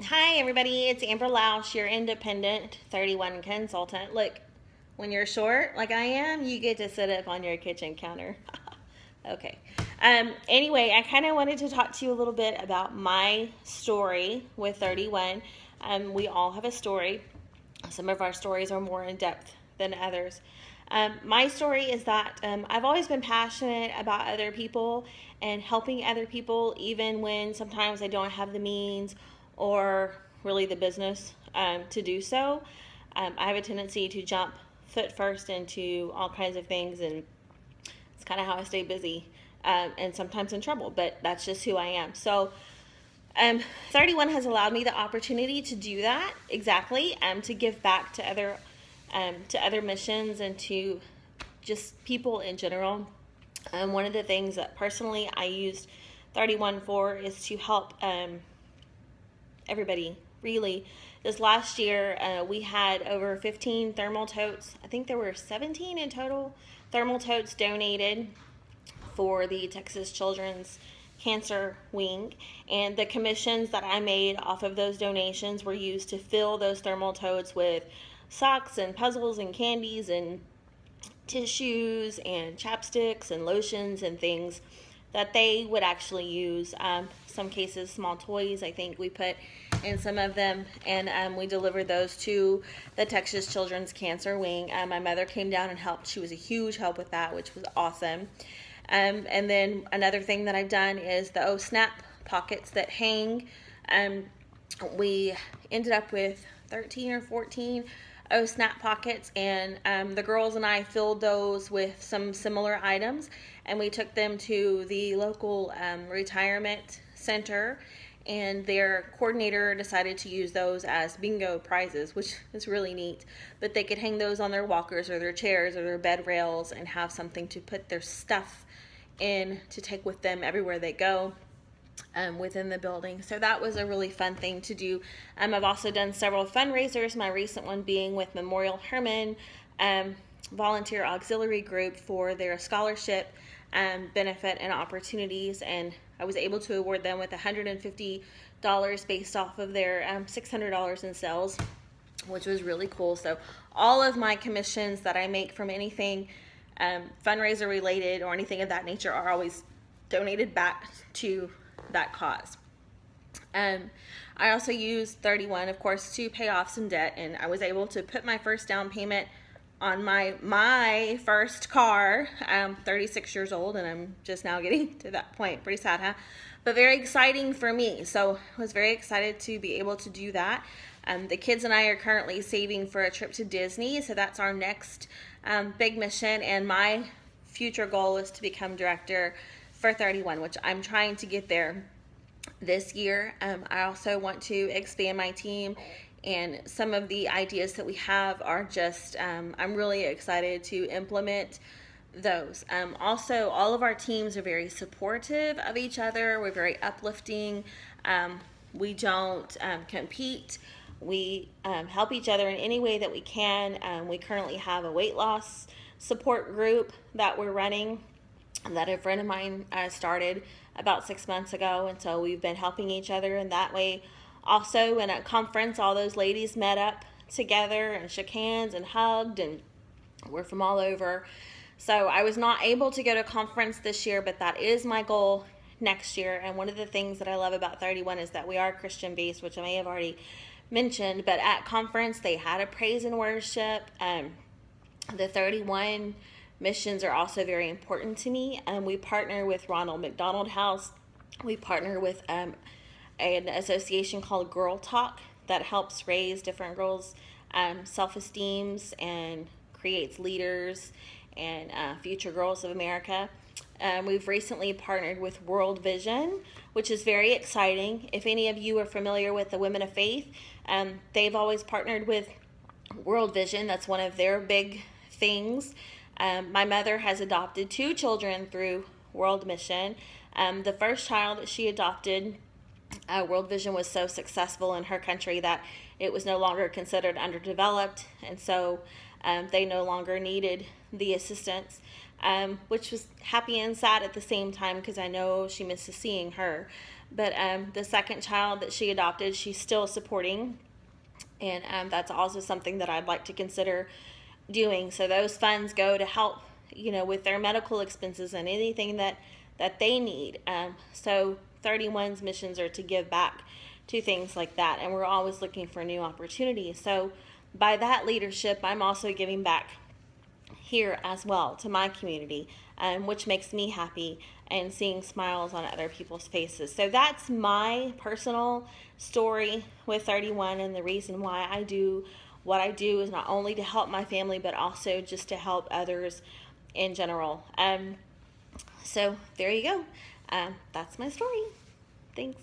Hi, everybody. It's Amber Lausch, your independent 31 consultant. Look, when you're short like I am, you get to sit up on your kitchen counter. Okay. Anyway, I kind of wanted to talk to you a little bit about my story with 31. We all have a story. Some of our stories are more in depth than others. My story is that I've always been passionate about other people and helping other people, even when sometimes I don't have the means or really the business to do so. I have a tendency to jump foot first into all kinds of things, and it's kind of how I stay busy and sometimes in trouble, but that's just who I am. So, 31 has allowed me the opportunity to do that exactly, to give back to other missions and to just people in general. One of the things that personally I used 31 for is to help everybody, really. This last year, we had over 15 thermal totes. I think there were 17 in total thermal totes donated for the Texas Children's Cancer Wing, and the commissions that I made off of those donations were used to fill those thermal totes with socks and puzzles and candies and tissues and chapsticks and lotions and things that they would actually use. Some cases, small toys, I think we put in some of them, and we delivered those to the Texas Children's Cancer Wing. My mother came down and helped. She was a huge help with that, which was awesome. And then another thing that I've done is the Snap pockets that hang. We ended up with 13 or 14 Snap pockets, and the girls and I filled those with some similar items, and we took them to the local retirement center, and their coordinator decided to use those as bingo prizes, which is really neat. But they could hang those on their walkers or their chairs or their bed rails and have something to put their stuff in to take with them everywhere they go within the building. So that was a really fun thing to do. I've also done several fundraisers, my recent one being with Memorial Hermann Volunteer Auxiliary Group for their scholarship benefit and opportunities, and I was able to award them with $150 based off of their $600 in sales, which was really cool. So all of my commissions that I make from anything fundraiser related or anything of that nature are always donated back to that cause. I also used 31, of course, to pay off some debt, and I was able to put my first down payment on my first car. I'm 36 years old, and I'm just now getting to that point. Pretty sad, huh? But very exciting for me. So I was very excited to be able to do that. The kids and I are currently saving for a trip to Disney, so that's our next big mission, and my future goal is to become director for 31, which I'm trying to get there this year. I also want to expand my team, and some of the ideas that we have are just, I'm really excited to implement those. Also, all of our teams are very supportive of each other. We're very uplifting. We don't compete. We help each other in any way that we can. We currently have a weight loss support group that we're running that a friend of mine started about 6 months ago, and so we've been helping each other in that way. Also, in a conference, all those ladies met up together and shook hands and hugged, and we're from all over. So I was not able to go to a conference this year, but that is my goal next year. And one of the things that I love about 31 is that we are Christian based, which I may have already mentioned, but at conference they had a praise and worship. The 31 missions are also very important to me. We partner with Ronald McDonald House. We partner with an association called Girl Talk that helps raise different girls' self-esteems and creates leaders and future girls of America. We've recently partnered with World Vision, which is very exciting. If any of you are familiar with the Women of Faith, they've always partnered with World Vision. That's one of their big things. My mother has adopted 2 children through World Mission. The first child that she adopted, World Vision was so successful in her country that it was no longer considered underdeveloped, and so they no longer needed the assistance, which was happy and sad at the same time because I know she misses seeing her. But the second child that she adopted, she's still supporting, and that's also something that I'd like to consider doing. So those funds go to help, with their medical expenses and anything that they need. So 31's missions are to give back to things like that, and we're always looking for new opportunities. So by that leadership, I'm also giving back here as well to my community, which makes me happy, and seeing smiles on other people's faces. So that's my personal story with 31, and the reason why I do what I do is not only to help my family, but also just to help others in general. So there you go. That's my story. Thanks.